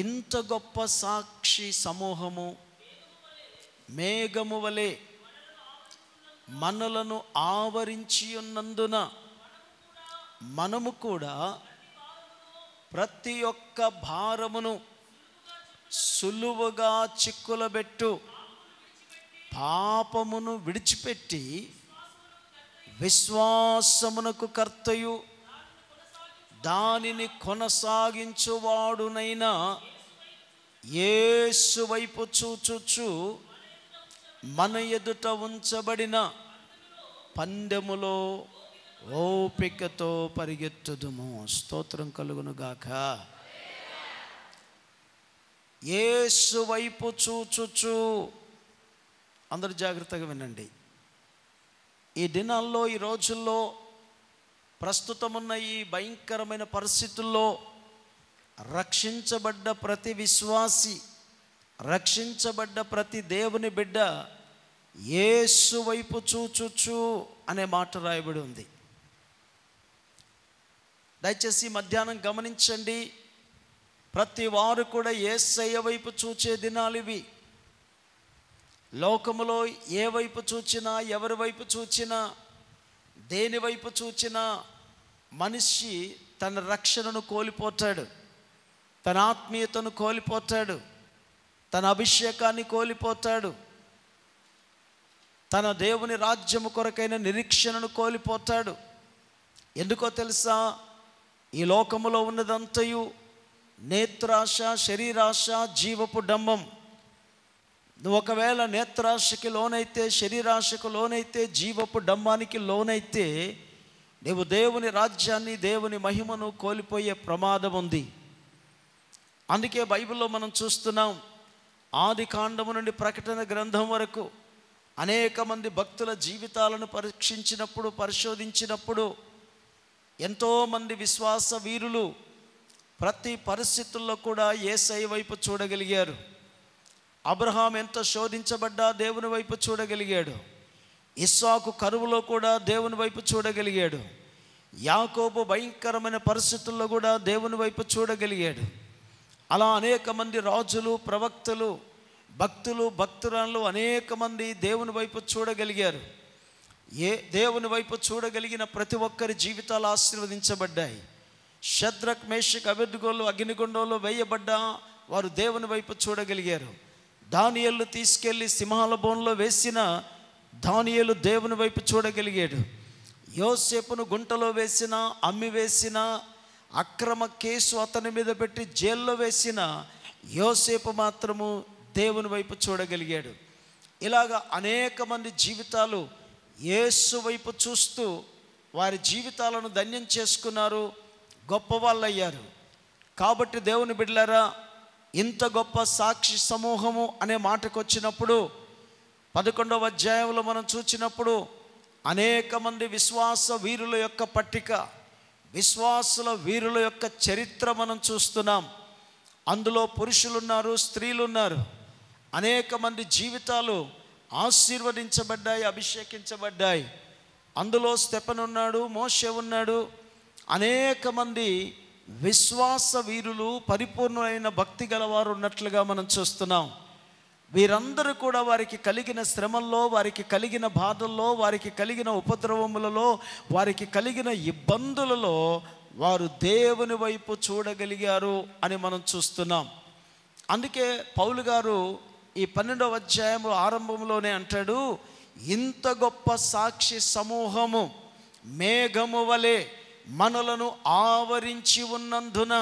ఇంత గొప్ప సాక్షి సమూహము మేఘము వలె మనలను ఆవరించి ఉన్నందున మనము కూడా ప్రతి ఒక్క భారమును సులువుగా చిక్కులబెట్టు పాపమును విడిచిపెట్టి విశ్వాసమునకు కర్తయు దానిని కొనసాగించువాడునైనా యేసు వైపు చూచుచు మన ఎదుట ఉంచబడిన పందెములో ఓపికతో పరిగెత్తుదుము. స్తోత్రం కలుగును గాక. యేసు వైపు చూచుచు. అందరూ జాగ్రత్తగా వినండి. ఈ దినాల్లో, ఈ రోజుల్లో, ప్రస్తుతమున్న ఈ భయంకరమైన పరిస్థితుల్లో రక్షించబడ్డ ప్రతి విశ్వాసి, రక్షించబడ్డ ప్రతి దేవుని బిడ్డ యేసు వైపు చూచుచు అనే మాట రాయబడి ఉంది. దయచేసి మధ్యాహ్నం గమనించండి. ప్రతి వారు కూడా యేసయ్య వైపు చూచే దినాలు ఇవి. లోకములో ఏ వైపు చూచినా, ఎవరి వైపు చూచినా, దేని వైపు చూచినా మనిషి తన రక్షణను కోల్పోతాడు, తన ఆత్మీయతను కోల్పోతాడు, తన అభిషేకాన్ని కోల్పోతాడు, తన దేవుని రాజ్యము కొరకైన నిరీక్షణను కోల్పోతాడు. ఎందుకో తెలుసా? ఈ లోకములో ఉన్నదంతయు నేత్రాశ, శరీరాశ, జీవపు డంబం. నువ్వు ఒకవేళ నేత్రాశకి లోనైతే, శరీరాశకు లోనైతే, జీవపు డంబానికి లోనైతే నీవు దేవుని రాజ్యాన్ని, దేవుని మహిమను కోల్పోయే ప్రమాదం ఉంది. అందుకే బైబిల్లో మనం చూస్తున్నాం, ఆది కాండము నుండి ప్రకటన గ్రంథం వరకు అనేక మంది భక్తుల జీవితాలను పరీక్షించినప్పుడు, పరిశోధించినప్పుడు ఎంతోమంది విశ్వాస వీరులు ప్రతి పరిస్థితుల్లో కూడా యేసయ్య వైపు చూడగలిగారు. అబ్రహాం ఎంత శోధించబడ్డా దేవుని వైపు చూడగలిగాడు. ఇస్సాకు కరువులో కూడా దేవుని వైపు చూడగలిగాడు. యాకోబు భయంకరమైన పరిస్థితుల్లో కూడా దేవుని వైపు చూడగలిగాడు. అలా అనేక మంది రాజులు, ప్రవక్తలు, భక్తులు, భక్తురాలు అనేక మంది దేవుని వైపు చూడగలిగారు. దేవుని వైపు చూడగలిగిన ప్రతి ఒక్కరి జీవితాలు ఆశీర్వదించబడ్డాయి. షద్రక్, మేషక్, అబేద్నెగోలు అగ్నిగుండంలో వేయబడ్డా వారు దేవుని వైపు చూడగలిగారు. దానియేలును తీసుకెళ్ళి సింహాల బోన్లో వేసిన దానియేలు దేవుని వైపు చూడగలిగాడు. యోసేపును గుంటలో వేసిన, అమ్మి వేసిన, అక్రమ కేసు అతని మీద పెట్టి జైల్లో వేసిన యోసేపు మాత్రము దేవుని వైపు చూడగలిగాడు. ఇలాగా అనేక మంది జీవితాలు యేసు వైపు చూస్తూ వారి జీవితాలను ధన్యం చేసుకున్నారు, గొప్పవాళ్ళయ్యారు. కాబట్టి దేవుని బిడ్డలారా, ఇంత గొప్ప సాక్షి సమూహము అనే మాటకు వచ్చినప్పుడు 11వ అధ్యాయంలో మనం చూచినప్పుడు అనేక మంది విశ్వాస వీరుల యొక్క పట్టిక, విశ్వాసుల వీరుల యొక్క చరిత్ర మనం చూస్తున్నాం. అందులో పురుషులున్నారు, స్త్రీలున్నారు. అనేక మంది జీవితాలు ఆశీర్వదించబడ్డాయి, అభిషేకించబడ్డాయి. అందులో స్టెఫెను ఉన్నాడు, మోషే ఉన్నాడు. అనేక మంది విశ్వాస వీరులు, పరిపూర్ణమైన భక్తి గలవారు ఉన్నట్లుగా మనం చూస్తున్నాం. వీరందరూ కూడా వారికి కలిగిన శ్రమల్లో, వారికి కలిగిన బాధల్లో, వారికి కలిగిన ఉపద్రవములలో, వారికి కలిగిన ఇబ్బందులలో వారు దేవుని వైపు చూడగలిగారు అని మనం చూస్తున్నాం. అందుకే పౌలు గారు ఈ 12వ అధ్యాయము ఆరంభంలోనే అంటాడు, ఇంత గొప్ప సాక్షి సమూహము మేఘము వలె మనలను ఆవరించి ఉన్నందున.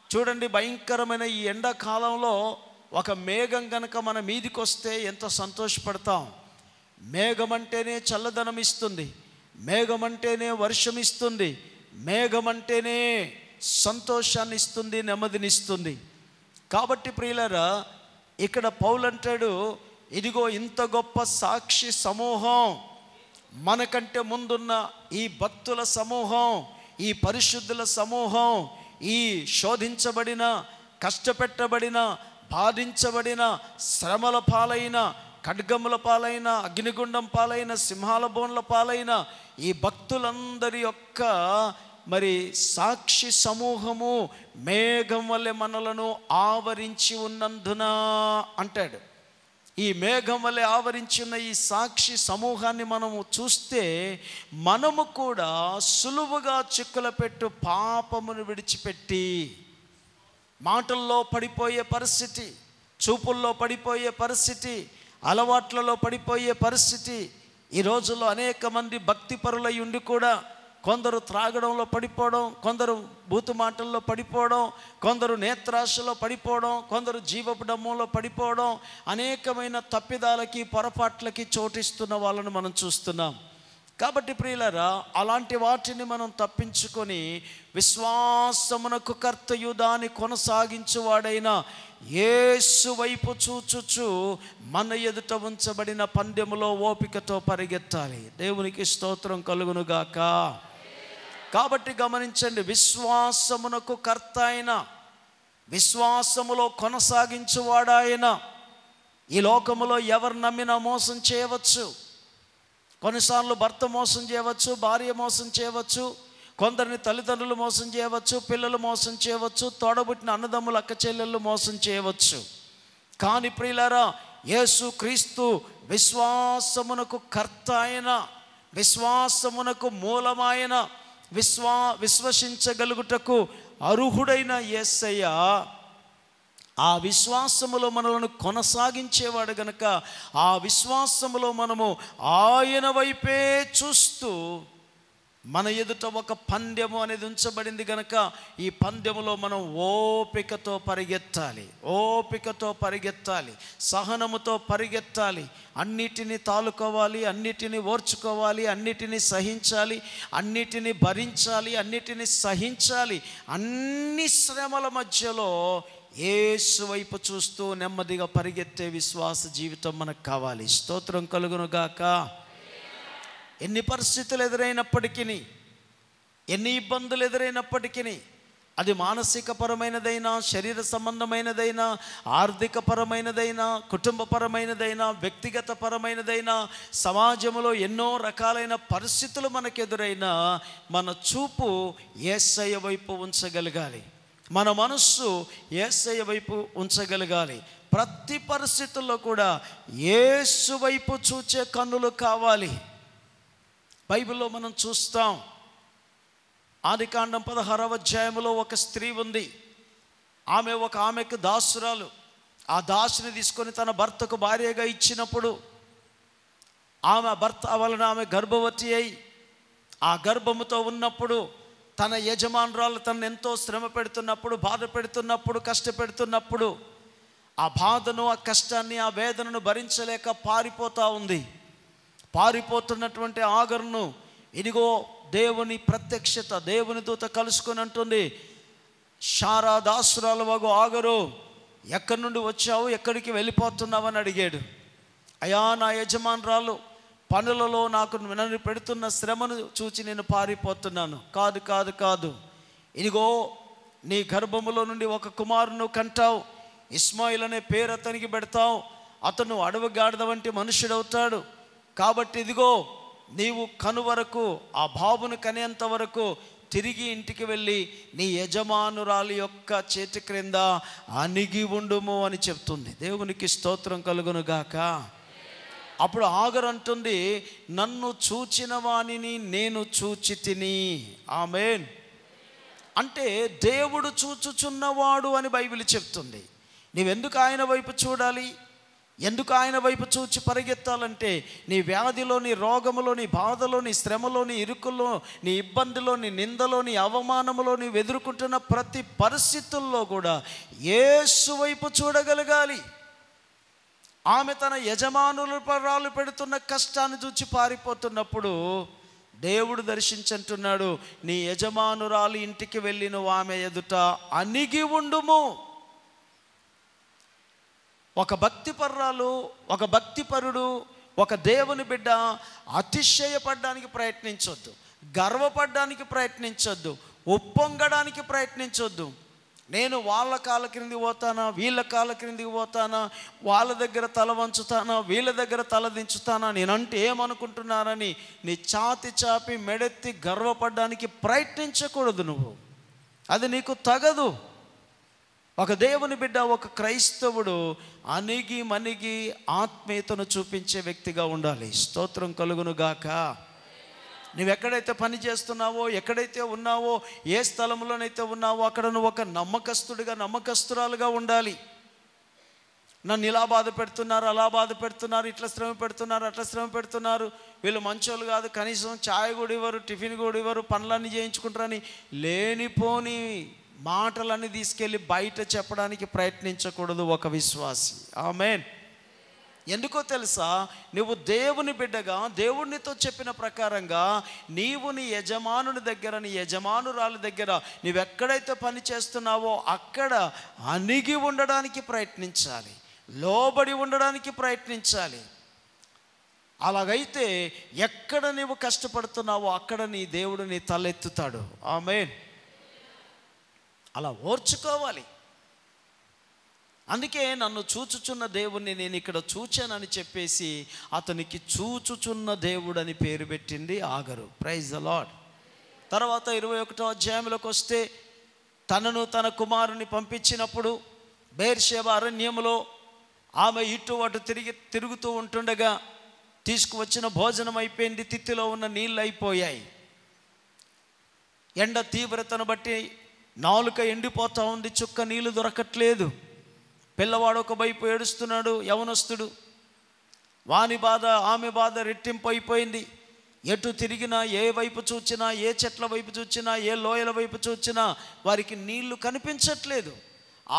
చూడండి, భయంకరమైన ఈ ఎండాకాలంలో ఒక మేఘం కనుక మన మీదికి వస్తే ఎంత సంతోషపడతాం. మేఘం అంటేనే చల్లదనం ఇస్తుంది, మేఘం అంటేనే వర్షం ఇస్తుంది, మేఘం అంటేనే సంతోషాన్ని ఇస్తుంది, నెమ్మదినిస్తుంది. కాబట్టి ప్రియులారా, ఇక్కడ పౌలు అంటాడు, ఇదిగో ఇంత గొప్ప సాక్షి సమూహం, మనకంటే ముందున్న ఈ భక్తుల సమూహం, ఈ పరిశుద్ధుల సమూహం, ఈ శోధించబడిన, కష్టపెట్టబడిన, బాధించబడిన, శ్రమల పాలైన, ఖడ్గముల పాలైన, అగ్నిగుండం పాలైన, సింహాల బోన్ల పాలైన ఈ భక్తులందరి యొక్క మరి సాక్షి సమూహము మేఘం వలె మనలను ఆవరించి ఉన్నందున అంటాడు. ఈ మేఘం వలె ఆవరించి ఉన్న ఈ సాక్షి సమూహాన్ని మనము చూస్తే మనము కూడా సులువుగా చిక్కుల పెట్టు పాపమును విడిచిపెట్టి, మాటల్లో పడిపోయే పరిస్థితి, చూపుల్లో పడిపోయే పరిస్థితి, అలవాట్లలో పడిపోయే పరిస్థితి. ఈ రోజుల్లో అనేక మంది భక్తిపరులై ఉండి కూడా కొందరు త్రాగడంలో పడిపోవడం, కొందరు బూతు మాటల్లో పడిపోవడం, కొందరు నేత్రాశలో పడిపోవడం, కొందరు జీవపు డమ్మంలో పడిపోవడం, అనేకమైన తప్పిదాలకి పొరపాట్లకి చోటిస్తున్న వాళ్ళను మనం చూస్తున్నాం. కాబట్టి ప్రియులారా, అలాంటి వాటిని మనం తప్పించుకొని విశ్వాసమునకు కర్తయు దాని కొనసాగించువాడైన యేసు వైపు చూచుచు మన ఎదుట ఉంచబడిన పందెములో ఓపికతో పరిగెత్తాలి. దేవునికి స్తోత్రం కలుగునుగాక. కాబట్టి గమనించండి, విశ్వాసమునకు కర్త అయిన, విశ్వాసములో కొనసాగించువాడాయన ఈ లోకములో ఎవరు నమ్మినా మోసం చేయవచ్చు. కొన్నిసార్లు భర్త మోసం చేయవచ్చు, భార్య మోసం చేయవచ్చు, కొందరిని తల్లిదండ్రులు మోసం చేయవచ్చు, పిల్లలు మోసం చేయవచ్చు, తోడబుట్టిన అన్నదమ్ములు అక్క చెల్లెళ్ళు మోసం చేయవచ్చు. కానీ ప్రియులారా, యేసు క్రీస్తు విశ్వాసమునకు కర్త అయిన, విశ్వాసమునకు మూలమైన, విశ్వసించగలుగుటకు అర్హుడైన యేసయ్య ఆ విశ్వాసములో మనలను కొనసాగించేవాడు గనుక ఆ విశ్వాసములో మనము ఆయన వైపే చూస్తూ, మన ఎదుట ఒక పందెము అనేది ఉంచబడింది గనుక ఈ పందెములో మనం ఓపికతో పరిగెత్తాలి, ఓపికతో పరిగెత్తాలి, సహనముతో పరిగెత్తాలి. అన్నిటినీ తాలుకోవాలి, అన్నిటినీ ఓర్చుకోవాలి, అన్నిటినీ సహించాలి, అన్నిటినీ భరించాలి, అన్నిటినీ సహించాలి. అన్ని శ్రమల మధ్యలో యేసు వైపు చూస్తూ నెమ్మదిగా పరిగెత్తే విశ్వాస జీవితం మనకు కావాలి. స్తోత్రం కలుగునుగాక. ఎన్ని పరిస్థితులు ఎదురైనప్పటికీ, ఎన్ని ఇబ్బందులు ఎదురైనప్పటికీ, అది మానసికపరమైనదైనా, శరీర సంబంధమైనదైనా, ఆర్థికపరమైనదైనా, కుటుంబపరమైనదైనా, వ్యక్తిగత పరమైనదైనా, సమాజంలో ఎన్నో రకాలైన పరిస్థితులు మనకు ఎదురైనా మన చూపు యేసయ్య వైపు ఉంచగలగాలి, మన మనస్సు యేసయ్య వైపు ఉంచగలగాలి. ప్రతి పరిస్థితుల్లో కూడా యేసు వైపు చూచే కన్నులు కావాలి. బైబిల్లో మనం చూస్తాం, ఆదికాండం 16వ అధ్యాయంలో ఒక స్త్రీ ఉంది. ఆమెకు దాసురాలు. ఆ దాసుని తీసుకొని తన భర్తకు భార్యగా ఇచ్చినప్పుడు ఆమె భర్త వలన ఆమె గర్భవతి అయి ఆ గర్భముతో ఉన్నప్పుడు తన యజమానురాలు తనను ఎంతో శ్రమ పెడుతున్నప్పుడు, బాధ పెడుతున్నప్పుడు, కష్టపెడుతున్నప్పుడు ఆ బాధను, ఆ కష్టాన్ని, ఆ వేదనను భరించలేక పారిపోతూ ఉంది. పారిపోతున్నటువంటి ఆగరును ఇదిగో దేవుని ప్రత్యక్షత, దేవుని దూత కలుసుకొని అంటుంది, శారా దాసురాలు వగు ఆగరు, ఎక్కడి నుండి వచ్చావు, ఎక్కడికి వెళ్ళిపోతున్నావు అని అడిగాడు. అయ్యా, నా యజమానురాలు పనులలో నన్ను పెడుతున్న శ్రమను చూచి నేను పారిపోతున్నాను. కాదు కాదు కాదు, ఇదిగో నీ గర్భములో నుండి ఒక కుమారును కంటావు, ఇస్మాయిల్ అనే పేరు అతనికి పెడతావు, అతను అడవి గాడిద వంటి మనుష్యుడవుతాడు. కాబట్టి ఇదిగో నీవు కను వరకు, ఆ బాబును కనేంత వరకు తిరిగి ఇంటికి వెళ్ళి నీ యజమానురాలి యొక్క చేతి క్రింద అణిగి ఉండుము అని చెప్తుంది. దేవునికి స్తోత్రం కలుగునుగాక. అప్పుడు ఆగరు అంటుంది, నన్ను చూచిన వానిని నేను చూచి తిని. ఆమేన్. అంటే దేవుడు చూచుచున్నవాడు అని బైబిల్ చెప్తుంది. నీవెందుకు ఆయన వైపు చూడాలి? ఎందుకు ఆయన వైపు చూచి పరిగెత్తాలంటే నీ వ్యాధిలో, నీ రోగములో, నీ బాధలో, నీ శ్రమలో, నీ ఇరుకుల్లో, నీ ఇబ్బందిలో, నీ నిందలో, నీ అవమానములో నీవు ఎదుర్కొంటున్న ప్రతి పరిస్థితుల్లో కూడా యేసు వైపు చూడగలగాలి. ఆమె తన యజమానులు పెడుతున్న కష్టాన్ని చూచి పారిపోతున్నప్పుడు దేవుడు దర్శించంటున్నాడు, నీ యజమానురాలు ఇంటికి వెళ్ళి నువ్వు ఆమె ఎదుట అణిగి ఉండుము. ఒక భక్తిపరురాలు, ఒక భక్తిపరుడు, ఒక దేవుని బిడ్డ అతిశయపడడానికి ప్రయత్నించొద్దు, గర్వపడడానికి ప్రయత్నించొద్దు, ఉప్పొంగడానికి ప్రయత్నించొద్దు. నేను వాళ్ళ కాళ్ళ క్రిందికి పోతానా, వీళ్ళ కాళ్ళ క్రిందికి పోతానా, వాళ్ళ దగ్గర తల వంచుతానా, వీళ్ళ దగ్గర తల దించుతానా, నేనంటే ఏమనుకుంటున్నానని నీ ఛాతి చాపి మెడెత్తి గర్వపడడానికి ప్రయత్నించకూడదు. నువ్వు అది నీకు తగదు. ఒక దేవుని బిడ్డ, ఒక క్రైస్తవుడు అణిగి మణిగి ఆత్మీయతను చూపించే వ్యక్తిగా ఉండాలి. స్తోత్రం కలుగును గాక. నువ్వు ఎక్కడైతే పని చేస్తున్నావో, ఎక్కడైతే ఉన్నావో, ఏ స్థలంలోనైతే ఉన్నావో అక్కడ నువ్వు ఒక నమ్మకస్తుడిగా, నమ్మకస్తురాలుగా ఉండాలి. నన్ను ఇలా బాధ పెడుతున్నారు, అలా బాధ పెడుతున్నారు, ఇట్లా శ్రమ పెడుతున్నారు, అట్లా శ్రమ పెడుతున్నారు, వీళ్ళు మంచోళ్ళు కాదు, కనీసం ఛాయ్ కూడా ఇవ్వరు, టిఫిన్ కూడా ఇవ్వరు, పనులన్నీ చేయించుకుంటారని లేనిపోని మాటలన్నీ తీసుకెళ్ళి బయట చెప్పడానికి ప్రయత్నించకూడదు ఒక విశ్వాసి. ఆమేన్. ఎందుకో తెలుసా, నువ్వు దేవుని బిడ్డగా దేవునితో చెప్పిన ప్రకారంగా నీవు నీ యజమానుని దగ్గర, నీ యజమానురాలి దగ్గర నువ్వెక్కడైతే పని చేస్తున్నావో అక్కడ అణిగి ఉండడానికి ప్రయత్నించాలి, లోబడి ఉండడానికి ప్రయత్నించాలి. అలాగైతే ఎక్కడ నువ్వు కష్టపడుతున్నావో అక్కడ నీ దేవుడు నీ తలెత్తుతాడు. ఆమేన్. అలా ఓర్చుకోవాలి. అందుకే నన్ను చూచుచున్న దేవుణ్ణి నేను ఇక్కడ చూచానని చెప్పేసి అతనికి చూచుచున్న దేవుడు అని పేరు పెట్టింది ఆగరు. Praise the lord. తర్వాత 21వ అధ్యాయంలోకి వస్తే, తనను తన కుమారుని పంపించినప్పుడు బెయేర్షెబా అరణ్యములో ఆమె ఇటు అటు తిరుగుతూ ఉంటుండగా తీసుకువచ్చిన భోజనం అయిపోయింది, తిత్తిలో ఉన్న నీళ్ళు అయిపోయాయి. ఎండ తీవ్రతను బట్టి నాలుక ఎండిపోతూ ఉంది, చుక్క నీళ్లు దొరకట్లేదు. పిల్లవాడు ఒక వైపు ఏడుస్తున్నాడు, యవనస్తుడు. వాని బాధ, ఆమె బాధ రెట్టింపు అయిపోయింది. ఎటు తిరిగినా, ఏ వైపు చూచినా, ఏ చెట్ల వైపు చూచినా, ఏ లోయల వైపు చూచినా వారికి నీళ్లు కనిపించట్లేదు.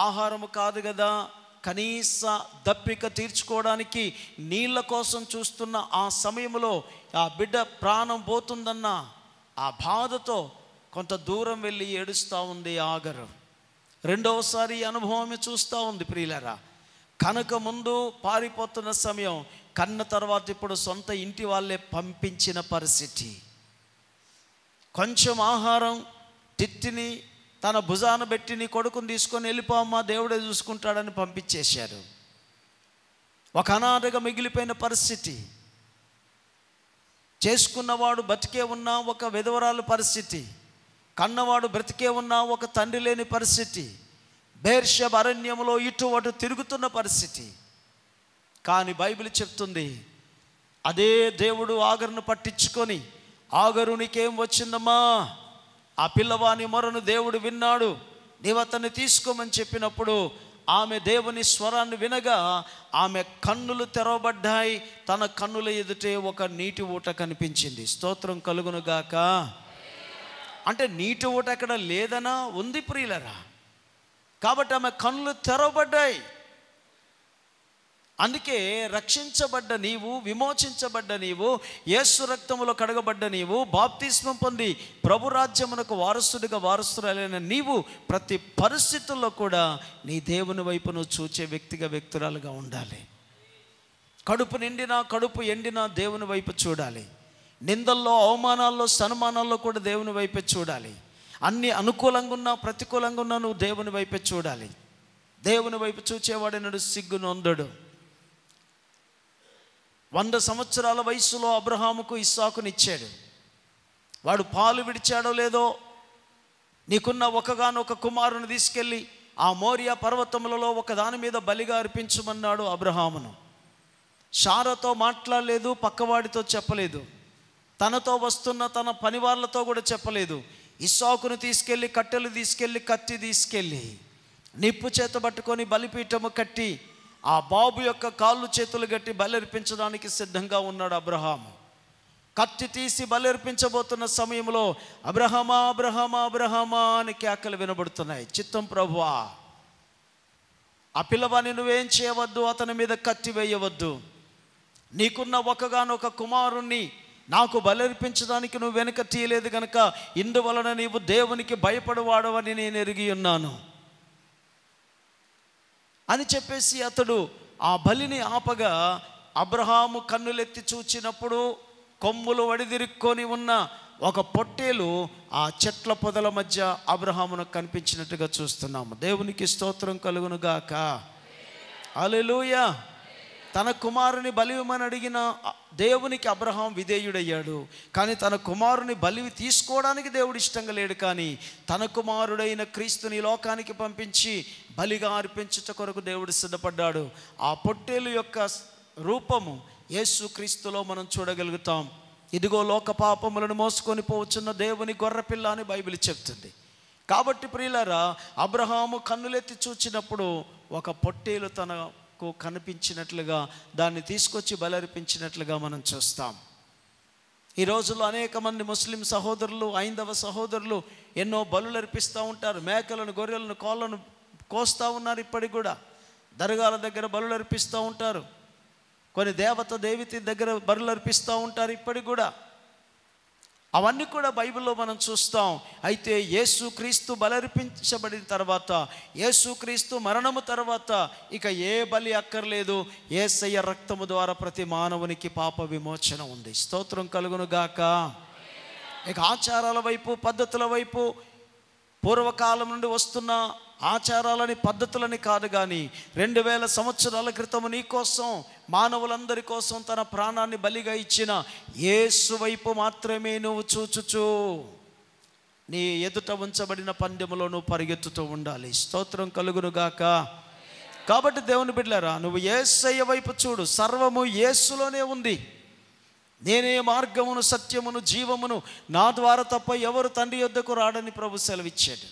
ఆహారము కాదు కదా, కనీస దప్పిక తీర్చుకోవడానికి నీళ్ళ కోసం చూస్తున్న ఆ సమయంలో ఆ బిడ్డ ప్రాణం పోతుందన్న ఆ బాధతో కొంత దూరం వెళ్ళి ఏడుస్తూ ఉంది ఆగరు. రెండవసారి అనుభవం చూస్తూ ఉంది. ప్రియులరా, కనుక ముందు పారిపోతున్న సమయం, కన్న తర్వాత ఇప్పుడు సొంత ఇంటి వాళ్ళే పంపించిన పరిస్థితి. కొంచెం ఆహారం తిత్తిని తన భుజాన పెట్టి నీ కొడుకుని తీసుకొని వెళ్ళిపోమ్మా, దేవుడే చూసుకుంటాడని పంపించేశారు. ఒక అనాథగా మిగిలిపోయిన పరిస్థితి. చేసుకున్నవాడు బతికే ఉన్న ఒక విధవరాలు పరిస్థితి, కన్నవాడు బ్రతికే ఉన్న ఒక తండ్రి లేని పరిస్థితి, బెయేర్షెబా అరణ్యంలో ఇటు అటు తిరుగుతున్న పరిస్థితి. కానీ బైబిల్ చెప్తుంది, అదే దేవుడు ఆగరును పట్టించుకొని, ఆగరు నీకేం వచ్చిందమ్మా, ఆ పిల్లవాని మొరను దేవుడు విన్నాడు, నీవు అతన్ని తీసుకోమని చెప్పినప్పుడు ఆమె దేవుని స్వరాన్ని వినగా ఆమె కన్నులు తెరవబడ్డాయి. తన కన్నుల ఎదుటే ఒక నీటి ఊట కనిపించింది. స్తోత్రం కలుగునుగాక. అంటే నీటి ఊట అక్కడ లేదనా, ఉంది ప్రియులరా. కాబట్టి ఆమె కన్నులు తెరవబడ్డాయి. అందుకే రక్షించబడ్డ నీవు, విమోచించబడ్డ నీవు, యేసు రక్తములో కడగబడ్డ నీవు, బాప్తిస్మం పొంది ప్రభు రాజ్యమునకు వారసుడిగా వారసురాలైన నీవు ప్రతి పరిస్థితుల్లో కూడా నీ దేవుని వైపు నువ్వు చూచే వ్యక్తిగా, వ్యక్తురాలుగా ఉండాలి. కడుపు నిండినా కడుపు ఎండినా దేవుని వైపు చూడాలి. నిందల్లో, అవమానాల్లో, సన్మానాల్లో కూడా దేవుని వైపే చూడాలి. అన్ని అనుకూలంగా ఉన్నా ప్రతికూలంగా ఉన్నా నువ్వు దేవుని వైపే చూడాలి. దేవుని వైపు చూచేవాడినడు సిగ్గు నొందడు. 100 సంవత్సరాల వయసులో అబ్రహాముకు ఇస్సాకునిచ్చాడు. వాడు పాలు విడిచాడో లేదో, నీకున్న ఒకగానొక కుమారుని తీసుకెళ్ళి ఆ మోరియా పర్వతములలో ఒక దాని మీద బలిగా అర్పించమన్నాడు అబ్రహామును. శారాతో మాట్లాడలేదు, పక్కవాడితో చెప్పలేదు, తనతో వస్తున్న తన పని వాళ్ళతో కూడా చెప్పలేదు. ఇస్సాకును తీసుకెళ్ళి, కట్టెలు తీసుకెళ్ళి, కత్తి తీసుకెళ్ళి, నిప్పు చేత పట్టుకొని బలిపీఠము కట్టి ఆ బాబు యొక్క కాళ్ళు చేతులు కట్టి బలర్పించడానికి సిద్ధంగా ఉన్నాడు అబ్రహాము. కత్తి తీసి బలర్పించబోతున్న సమయంలో అబ్రహమా అబ్రహమా అబ్రహమా అని కేకలు వినబడుతున్నాయి. చిత్తం ప్రభువా, ఆ పిల్లవాడిని నువ్వేం చేయవద్దు, అతని మీద కత్తి వేయవద్దు, నీకున్న ఒకగానొక కుమారుణ్ణి నాకు బలర్పించడానికి నువ్వు వెనుక తీయలేదు కనుక ఇందువలన నీవు దేవునికి భయపడవాడవని నేను ఎరిగి ఉన్నాను అని చెప్పేసి అతడు ఆ బలిని ఆపగా, అబ్రహాము కన్నులెత్తి చూచినప్పుడు కొమ్ములు వడిదిరుక్కొని ఉన్న ఒక పొట్టేలు ఆ చెట్ల పొదల మధ్య అబ్రహామునకు కనిపించినట్టుగా చూస్తున్నాము. దేవునికి స్తోత్రం కలుగును గాక. హల్లెలూయా. తన కుమారుని బలివ్వమని అడిగిన దేవునికి అబ్రహాం విధేయుడయ్యాడు. కానీ తన కుమారుని బలి తీసుకోవడానికి దేవుడు ఇష్టంగా లేడు. కానీ తన కుమారుడైన క్రీస్తుని లోకానికి పంపించి బలిగా అర్పించుట కొరకు దేవుడు సిద్ధపడ్డాడు. ఆ పొట్టేలు యొక్క రూపము యేసు క్రీస్తులో మనం చూడగలుగుతాం. ఇదిగో లోక పాపములను మోసుకొని పోవచ్చున్న దేవుని గొర్రెపిల్ల అని బైబిల్ చెప్తుంది. కాబట్టి ప్రియులారా, అబ్రహాము కన్నులెత్తి చూచినప్పుడు ఒక పొట్టేలు తనకు కనిపించినట్లుగా దాన్ని తీసుకొచ్చి బలర్పించినట్లుగా మనం చూస్తాం. ఈ రోజుల్లో అనేక మంది ముస్లిం సహోదరులు, హైందవ సహోదరులు ఎన్నో బలులు అర్పిస్తూ ఉంటారు. మేకలను, గొర్రెలను, కోళ్ళను కోస్తూ ఉన్నారు. ఇప్పటికి కూడా దర్గాల దగ్గర బలులు అర్పిస్తూ ఉంటారు. కొన్ని దేవతి దగ్గర బలులు అర్పిస్తూ ఉంటారు ఇప్పటికి కూడా. అవన్నీ కూడా బైబిల్లో మనం చూస్తాం. అయితే యేసుక్రీస్తు బలర్పించబడిన తర్వాత, యేసుక్రీస్తు మరణము తర్వాత ఇక ఏ బలి అక్కర్లేదు. యేసయ్య రక్తము ద్వారా ప్రతి మానవునికి పాప విమోచన ఉంది. స్తోత్రం కలుగును గాక. ఇక ఆచారాల వైపు, పద్ధతుల వైపు, పూర్వకాలం నుండి వస్తున్న ఆచారాలని, పద్ధతులని కాదు, కానీ 2000 సంవత్సరాల క్రితము నీ కోసం, మానవులందరి కోసం తన ప్రాణాన్ని బలిగా ఇచ్చిన యేసు వైపు మాత్రమే నువ్వు చూచుచు నీ ఎదుట ఉంచబడిన పందెములో నువ్వు పరిగెత్తుతూ ఉండాలి. స్తోత్రం కలుగును గాక. కాబట్టి దేవుని బిడ్డలారా, నువ్వు యేసయ్య వైపు చూడు. సర్వము యేసులోనే ఉంది. నేనే మార్గమును, సత్యమును, జీవమును, నా ద్వారా తప్ప ఎవరు తండ్రి యొద్దకు రాడని ప్రభు సెలవిచ్చాడు.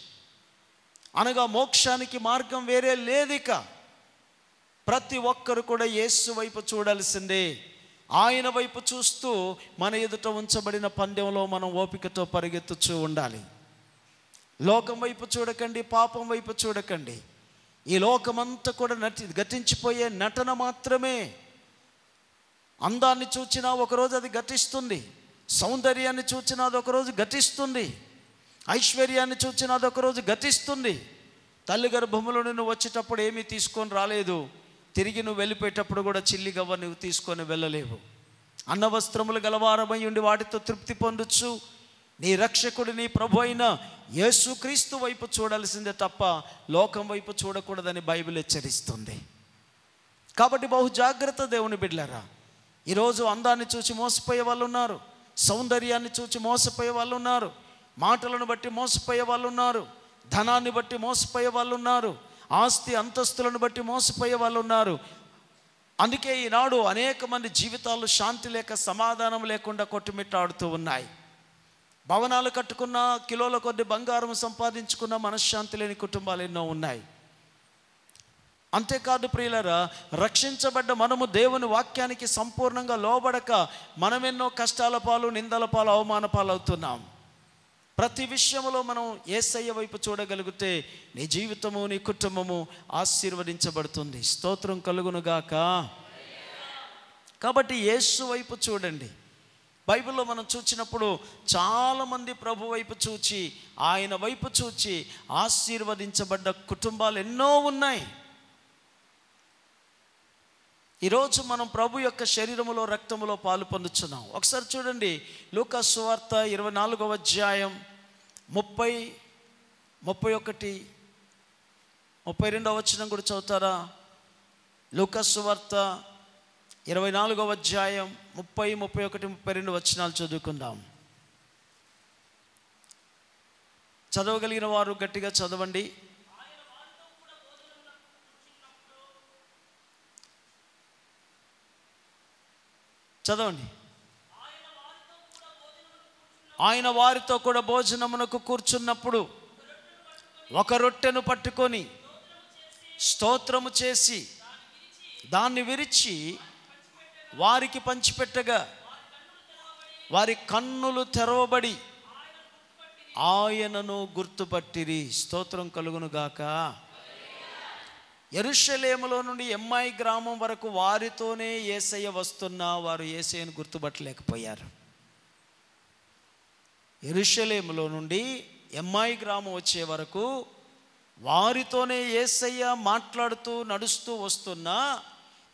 అనగా మోక్షానికి మార్గం వేరే లేదిక. ప్రతి ఒక్కరు కూడా యేసు వైపు చూడాల్సిందే. ఆయన వైపు చూస్తూ మన ఎదుట ఉంచబడిన పందెంలో మనం ఓపికతో పరిగెత్తుచూ ఉండాలి. లోకం వైపు చూడకండి, పాపం వైపు చూడకండి. ఈ లోకమంతా కూడా గతించిపోయే నటన మాత్రమే. అందాన్ని చూచినా ఒకరోజు అది గతిస్తుంది, సౌందర్యాన్ని చూచినా అది ఒకరోజు గతిస్తుంది, ఐశ్వర్యాన్ని చూచినా అది ఒకరోజు గతిస్తుంది. తల్లి గర్భములో నువ్వు వచ్చేటప్పుడు ఏమీ తీసుకొని రాలేదు, తిరిగి నువ్వు వెళ్ళిపోయేటప్పుడు కూడా చిల్లిగవ్వ నువ్వు తీసుకొని వెళ్ళలేవు. అన్న వస్త్రములు గలవారమై ఉండి వాటితో తృప్తి పొందొచ్చు. నీ రక్షకుడు, నీ ప్రభు అయిన యేసుక్రీస్తు వైపు చూడాల్సిందే తప్ప లోకం వైపు చూడకూడదని బైబిల్ హెచ్చరిస్తుంది. కాబట్టి బహు జాగ్రత్త దేవుని బిడ్డలారా. ఈరోజు అందాన్ని చూసి మోసపోయే వాళ్ళు ఉన్నారు, సౌందర్యాన్ని చూసి మోసపోయే వాళ్ళు ఉన్నారు, మాటలను బట్టి మోసపోయే వాళ్ళు ఉన్నారు, ధనాన్ని బట్టి మోసపోయే వాళ్ళు ఉన్నారు, ఆస్తి అంతస్తులను బట్టి మోసపోయే వాళ్ళు ఉన్నారు. అందుకే ఈనాడు అనేక మంది జీవితాలు శాంతి లేక, సమాధానం లేకుండా కొట్టుమిట్టాడుతూ ఉన్నాయి. భవనాలు కట్టుకున్న, కిలోల కొద్ది బంగారం సంపాదించుకున్న మనశ్శాంతి లేని కుటుంబాలు ఎన్నో ఉన్నాయి. అంతేకాదు ప్రియులారా, రక్షించబడ్డ మనము దేవుని వాక్యానికి సంపూర్ణంగా లోబడక మనమెన్నో కష్టాల పాలు, నిందల పాలు, అవమాన పాలు అవుతున్నాం. ప్రతి విషయంలో మనం యేసయ్య వైపు చూడగలిగితే నీ జీవితము, నీ కుటుంబము ఆశీర్వదించబడుతుంది. స్తోత్రం కలుగునుగాక. కాబట్టి యేసు వైపు చూడండి. బైబిల్లో మనం చూచినప్పుడు చాలామంది ప్రభు వైపు చూచి, ఆయన వైపు చూచి ఆశీర్వదించబడ్డ కుటుంబాలు ఎన్నో ఉన్నాయి. ఈరోజు మనం ప్రభు యొక్క శరీరములో, రక్తములో పాలు పొందుతున్నాం. ఒకసారి చూడండి, లూకా సువార్త 24వ అధ్యాయం 30, 31, 32వ వచనం కూడా చదువుతారా? లూకా సువార్త 24వ అధ్యాయం 30, 31, 32 వచనాలు చదువుకుందాం. చదవగలిగిన వారు గట్టిగా చదవండి. చదవండి. ఆయన వారితో కూడా భోజనమునకు కూర్చున్నప్పుడు ఒక రొట్టెను పట్టుకొని స్తోత్రము చేసి దాన్ని విరిచి వారికి పంచిపెట్టగా వారి కన్నులు తెరవబడి ఆయనను గుర్తుపట్టిరి. స్తోత్రం కలుగునుగాక. యెరూషలేములో నుండి ఎమ్మాయి గ్రామం వరకు వారితోనే యేసయ్య వస్తున్నా వారు యేసయ్యను గుర్తుపట్టలేకపోయారు. యెరూషలేములో నుండి ఎమ్మాయి గ్రామం వచ్చే వరకు వారితోనే యేసయ్య మాట్లాడుతూ, నడుస్తూ వస్తున్నా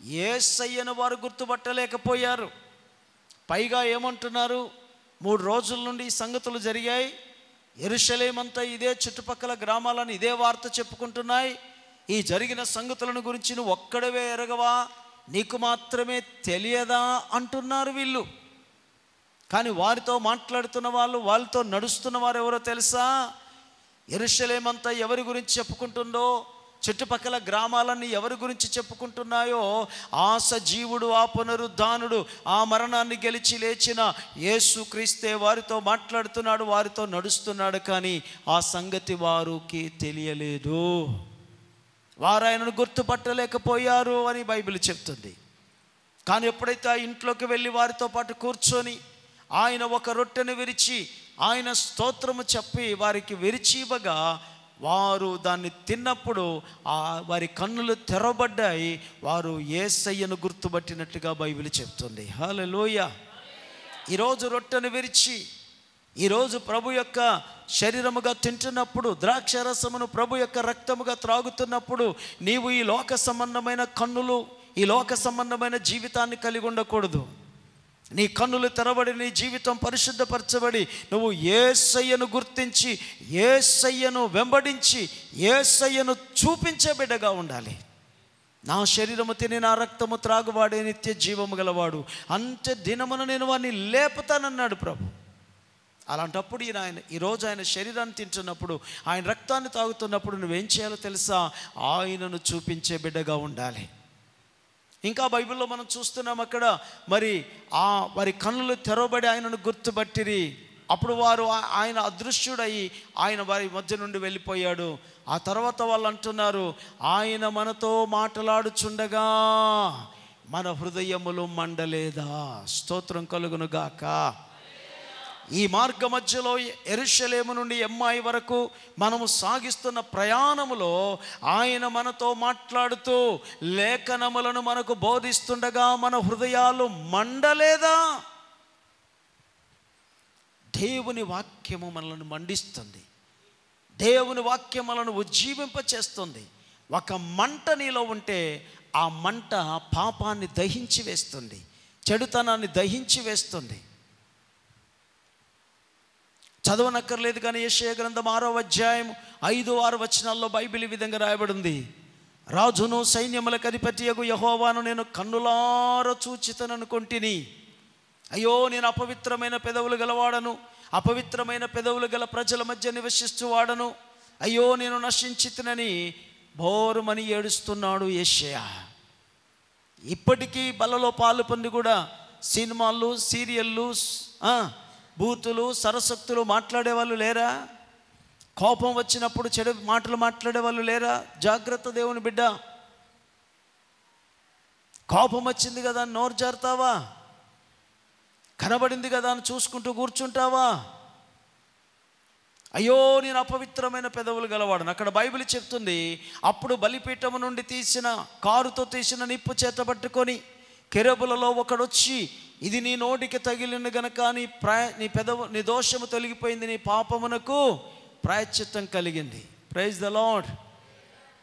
యేసయ్యను వారు గుర్తుపట్టలేకపోయారు. పైగా ఏమంటున్నారు? 3 రోజుల నుండి ఈ సంగతులు జరిగాయి. యెరూషలేమంతా ఇదే చుట్టుపక్కల గ్రామాలను ఇదే వార్త చెప్పుకుంటున్నాయి. ఈ జరిగిన సంగతులను గురించి నువ్వు ఒక్కడవే ఎరగవా, నీకు మాత్రమే తెలియదా అంటున్నారు వీళ్ళు. కానీ వారితో మాట్లాడుతున్న వాళ్ళు, వాళ్ళతో నడుస్తున్న వారు ఎవరో తెలుసా? యెరూషలేమంతా ఎవరి గురించి చెప్పుకుంటుందో, చుట్టుపక్కల గ్రామాలన్నీ ఎవరి గురించి చెప్పుకుంటున్నాయో, ఆ సజీవుడు, ఆ పునరుద్ధానుడు, ఆ మరణాన్ని గెలిచి లేచిన యేసుక్రీస్తే వారితో మాట్లాడుతున్నాడు, వారితో నడుస్తున్నాడు. కానీ ఆ సంగతి వారికి తెలియలేదు. వారు ఆయనను గుర్తుపట్టలేకపోయారు అని బైబిల్ చెప్తుంది. కానీ ఎప్పుడైతే ఆ ఇంట్లోకి వెళ్ళి వారితో పాటు కూర్చొని ఆయన ఒక రొట్టెను విరిచి ఆయన స్తోత్రము చెప్పి వారికి విరిచి ఇవ్వగా వారు దాన్ని తిన్నప్పుడు వారి కన్నులు తెరవబడ్డాయి. వారు యేసయ్యను గుర్తుపట్టినట్టుగా బైబిల్ చెప్తుంది. హల్లెలూయా. ఈరోజు రొట్టెను విరిచి ఈరోజు ప్రభు యొక్క శరీరముగా తింటున్నప్పుడు, ద్రాక్షరసమును ప్రభు యొక్క రక్తముగా త్రాగుతున్నప్పుడు నీవు ఈ లోక సంబంధమైన కన్నులు, ఈ లోక సంబంధమైన జీవితాన్ని కలిగి ఉండకూడదు. నీ కన్నులు తెరబడి, నీ జీవితం పరిశుద్ధపరచబడి, నువ్వు యేసయ్యను గుర్తించి, యేసయ్యను వెంబడించి, యేసయ్యను చూపించే బిడ్డగా ఉండాలి. నా శరీరము తిని నా రక్తము త్రాగువాడే నిత్య జీవము గలవాడు, అంతే దినమున నేను వాడిని లేపుతానన్నాడు ప్రభు. అలాంటప్పుడు ఈరోజు ఆయన శరీరాన్ని తింటున్నప్పుడు, ఆయన రక్తాన్ని తాగుతున్నప్పుడు నువ్వేం చేయాలో తెలుసా? ఆయనను చూపించే బిడ్డగా ఉండాలి. ఇంకా బైబిల్లో మనం చూస్తున్నాం, అక్కడ వారి కన్నులు తెరవబడి ఆయనను గుర్తుపట్టిరి. అప్పుడు వారు ఆయన అదృశ్యుడయి ఆయన వారి మధ్య నుండి వెళ్ళిపోయాడు. ఆ తర్వాత వాళ్ళు అంటున్నారు, ఆయన మనతో మాట్లాడుచుండగా మన హృదయములు మండలేదా? స్తోత్రం కలుగును గాక. ఈ మార్గ మధ్యలో యెరూషలేము నుండి ఎమ్మాయి వరకు మనము సాగిస్తున్న ప్రయాణములో ఆయన మనతో మాట్లాడుతూ లేఖనములను మనకు బోధిస్తుండగా మన హృదయాలు మండలేదా? దేవుని వాక్యము మనల్ని మండిస్తుంది. దేవుని వాక్యం మనల్ని ఉజ్జీవింపచేస్తుంది. ఒక మంట నీలో ఉంటే ఆ మంట పాపాన్ని దహించి వేస్తుంది, చెడుతనాన్ని దహించి వేస్తుంది. చదవనక్కర్లేదు కానీ యెషయా గ్రంథం 6వ అధ్యాయం 5-6 వచనాల్లో బైబిల్ ఈ విధంగా రాయబడింది. రాజును సైన్యములకు అధిపతియగు యెహోవాను నేను కన్నులార చూచితననుకొంటిని. అయ్యో, నేను అపవిత్రమైన పెదవులు గలవాడను, అపవిత్రమైన పెదవులు గల ప్రజల మధ్య నివసిస్తూ వాడను. అయ్యో, నేను నశించితినని బోరుమని ఏడుస్తున్నాడు యెషయా. ఇప్పటికీ బలలో పాలు పొంది కూడా సినిమాలు, సీరియళ్ళు, బూతులు, సరసక్తులు మాట్లాడే వాళ్ళు లేరా? కోపం వచ్చినప్పుడు చెడు మాటలు మాట్లాడే వాళ్ళు లేరా? జాగ్రత్త దేవుని బిడ్డ. కోపం వచ్చింది కదా అని నోరు జారుతావా? కనబడింది కదా అని చూసుకుంటూ కూర్చుంటావా? అయ్యో, నేను అపవిత్రమైన పెదవులు గలవాడను. అక్కడ బైబిల్ చెప్తుంది, అప్పుడు బలిపీఠము నుండి కారుతో తీసిన నిప్పు చేత పట్టుకొని కెరూబులలో ఒకడొచ్చి, ఇది నీ నోటికి తగిలిన గనక నీ దోషము తొలగిపోయింది, నీ పాపమునకు ప్రాయశ్చిత్తం కలిగింది. Praise the Lord.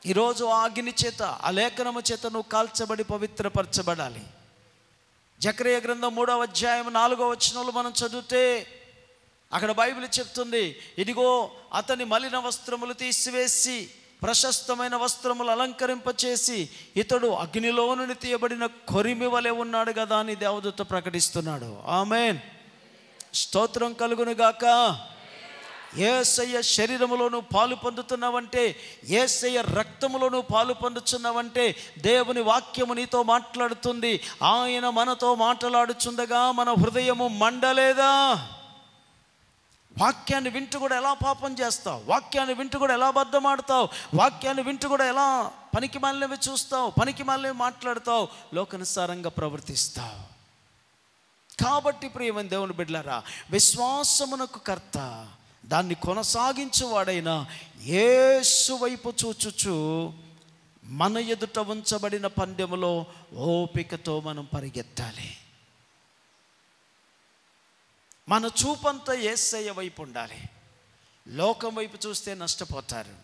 ఈరోజు ఆ అగ్ని చేత, ఆ లేఖనము చేత నువ్వు కాల్చబడి పవిత్రపరచబడాలి. జకరియా గ్రంథం 3వ అధ్యాయం 4వ వచనంలో మనం చదివితే అక్కడ బైబిల్ చెప్తుంది, ఇదిగో అతని మలిన వస్త్రములు తీసివేసి ప్రశస్తమైన వస్త్రములు అలంకరింపచేసి ఇతడు అగ్నిలో నుండి తీయబడిన కొరిమి వలె ఉన్నాడు కదా అని దేవదూత ప్రకటిస్తున్నాడు. ఆమేన్. స్తోత్రం కలుగును గాక. యేసయ్య శరీరములోను పాలు పొందుతున్నావంటే, యేసయ్య రక్తములోను పాలు పొందుతున్నావంటే దేవుని వాక్యము నీతో మాట్లాడుతుంది. ఆయన మనతో మాట్లాడుచుండగా మన హృదయము మండలేదా? వాక్యాన్ని వింటూ కూడా ఎలా పాపం చేస్తావు? వాక్యాన్ని వింటూ కూడా ఎలా అబద్ధమాడతావు? వాక్యాన్ని వింటూ కూడా ఎలా పనికి మాలినవి చూస్తావు, పనికి మాలినవి మాట్లాడతావు, లోకానుసారంగా ప్రవర్తిస్తావు. కాబట్టి ప్రియమైన దేవుని బిడ్డలారా, విశ్వాసమునకు కర్త, దాన్ని కొనసాగించువాడైన యేసు వైపు చూచుచు మన ఎదుట ఉంచబడిన పందెములో ఓపికతో మనం పరిగెత్తాలి. మన చూపంతా యేసయ్య వైపు ఉండాలి. లోకం వైపు చూస్తే నష్టపోతారు.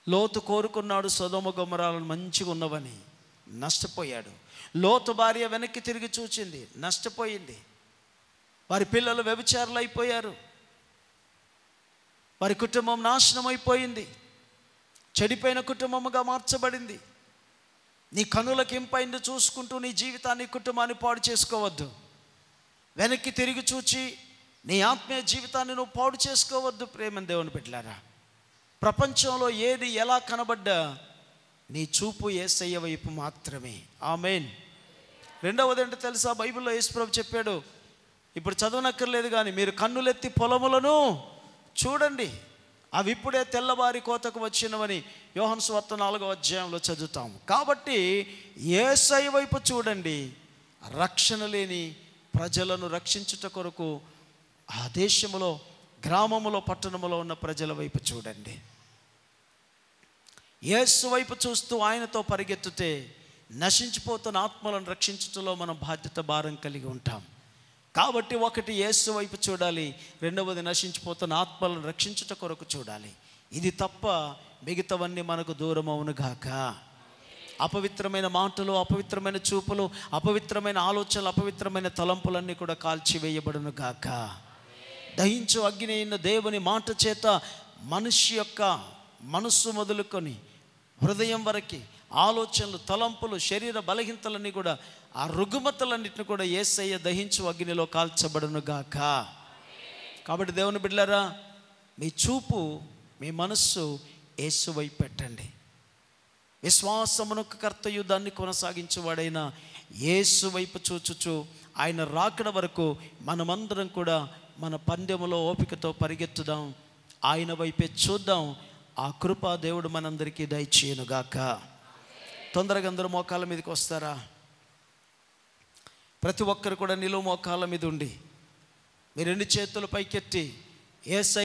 లోతు కోరుకున్నాడు సొదొమ గొమొరాలను మంచిగా ఉన్నవని, నష్టపోయాడు. లోతు భార్య వెనక్కి తిరిగి చూచింది, నష్టపోయింది. వారి పిల్లలు వ్యభిచారులు అయిపోయారు. వారి కుటుంబం నాశనం అయిపోయింది, చెడిపోయిన కుటుంబముగా మార్చబడింది. నీ కనులకు ఇంపైంది చూసుకుంటూ నీ జీవితాన్ని, కుటుంబాన్ని పాడు చేసుకోవద్దు. వెనక్కి తిరిగి చూచి నీ ఆత్మీయ జీవితాన్ని నువ్వు పాడు చేసుకోవద్దు. ప్రేమని దేవుని బిడ్డలారా, ప్రపంచంలో ఏది ఎలా కనబడ్డా నీ చూపు యేసయ్య వైపు మాత్రమే. ఆమేన్. రెండవది ఏంటో తెలుసా? బైబిల్లో యేసుప్రభు చెప్పాడు, ఇప్పుడు చదవనక్కర్లేదు కానీ, మీరు కన్నులెత్తి పొలములను చూడండి, అవి ఇప్పుడే తెల్లవారి కోతకు వచ్చినవని యోహాను సువార్త 4వ అధ్యాయంలో చదువుతాము. కాబట్టి యేసయ్య వైపు చూడండి. రక్షణ లేని ప్రజలను రక్షించుట కొరకు ఆ దేశములో, గ్రామములో, పట్టణములో ఉన్న ప్రజల వైపు చూడండి. యేసు వైపు చూస్తూ ఆయనతో పరిగెత్తుతే నశించిపోతున్న ఆత్మలను రక్షించుటలో మనం బాధ్యత, భారం కలిగి ఉంటాం. కాబట్టి ఒకటి యేసు వైపు చూడాలి, రెండవది నశించిపోతున్న ఆత్మలను రక్షించుట కొరకు చూడాలి. ఇది తప్ప మిగతావన్నీ మనకు దూరం అవును గాక. అపవిత్రమైన మాటలు, అపవిత్రమైన చూపులు, అపవిత్రమైన ఆలోచనలు, అపవిత్రమైన తలంపులన్నీ కూడా కాల్చివేయబడును గాక. దహించు అగ్ని అయిన దేవుని మాట చేత మనిషి యొక్క మనస్సు మొదలుకొని హృదయం వరకు ఆలోచనలు, తలంపులు, శరీర బలహీనతలన్నీ కూడా, ఆ రుగ్మతలన్నింటిని కూడా యేసయ్య దహించు అగ్నిలో కాల్చబడును గాక. కాబట్టి దేవుని బిడ్డలారా, మీ చూపు, మీ మనస్సు యేసు వైపు పెట్టండి. విశ్వాసమునకు కర్తయు దాన్ని కొనసాగించేవాడైన యేసు వైపు చూచుచు ఆయన రాకడ వరకు మనమందరం కూడా మన పందెములో ఓపికతో పరిగెత్తుదాం, ఆయన వైపే చూద్దాం. ఆ కృప దేవుడు మనందరికీ దయచేయునుగాక. తొందరగా అందరూ మోకాళ్ళ మీదకి వస్తారా? ప్రతి ఒక్కరు కూడా నిలువు మోకాళ్ళ మీద ఉండి మీ రెండు చేతులు పైకెత్తి యేసయ్య